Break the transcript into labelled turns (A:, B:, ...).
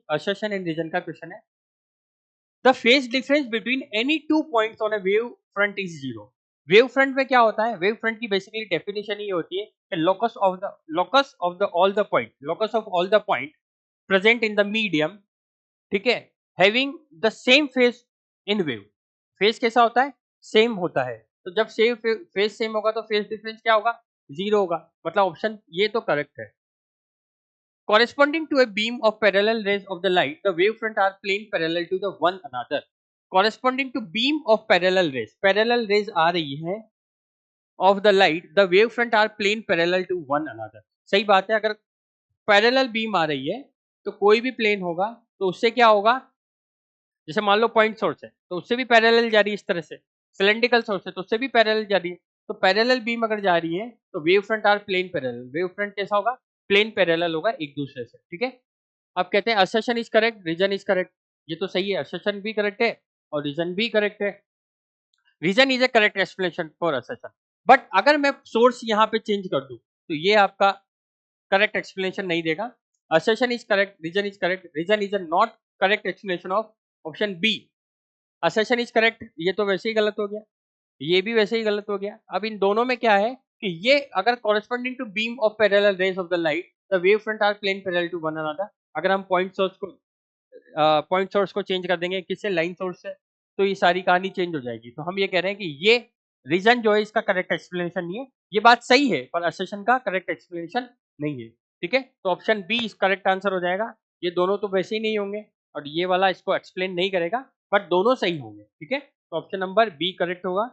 A: assertion and reason का question है. The phase difference between any two points on a wave front is zero. Wave front में क्या होता है? Wave front की बेसिकली डेफिनेशन ये होती है कि locus of all the point present in the medium, ठीक है, having the same phase in wave. Phase कैसा होता है? सेम होता है. तो जब फेज सेम होगा तो फेज डिफरेंस क्या होगा? जीरो होगा. मतलब ऑप्शन ये तो करेक्ट है. Corresponding to a beam of parallel rays of the light, the wavefront are plane parallel to the one another. Corresponding to beam of parallel rays आ रही है of the light, the wavefront are plane parallel to one another. सही बात है. अगर parallel beam आ रही है तो कोई भी प्लेन होगा तो उससे क्या होगा? जैसे मान लो पॉइंट सोर्स है तो उससे भी पैरेलल जा रही है इस तरह से. सिलेंड्रिकल सोर्स है तो उससे भी पैरेलल जा रही है. तो पैरेलल बीम अगर जा रही है तो wave front are plane parallel. Wave front कैसा होगा? प्लेन पैरेलल होगा एक दूसरे से. ठीक है. अब कहते हैं assertion is correct, reason is correct. ये तो सही है, असर्शन भी करेक्ट है और रीजन भी करेक्ट है. Reason is a correct explanation for assertion. But अगर मैं सोर्स यहाँ पे चेंज कर दूं तो ये आपका करेक्ट एक्सप्लेनेशन नहीं देगा. Assertion is correct, reason is correct, reason is not correct explanation of option B. Assertion is correct, ये तो वैसे ही गलत हो गया, ये भी वैसे ही गलत हो गया. अब इन दोनों में क्या है कि ये अगर corresponding to beam of parallel rays of the light the wave front are plane parallel to one another. अगर हम पॉइंट सोर्स को चेंज कर देंगे किससे? लाइन सोर्स से, तो ये सारी कहानी चेंज हो जाएगी. तो हम ये कह रहे हैं कि ये रीजन जो है इसका करेक्ट एक्सप्लेनेशन नहीं है. ये बात सही है पर असर्शन का करेक्ट एक्सप्लेनेशन नहीं है. ठीक है. तो ऑप्शन बी इस करेक्ट आंसर हो जाएगा. ये दोनों तो वैसे ही नहीं होंगे और ये वाला इसको एक्सप्लेन नहीं करेगा, बट दोनों सही होंगे. ठीक है. तो ऑप्शन नंबर बी करेक्ट होगा.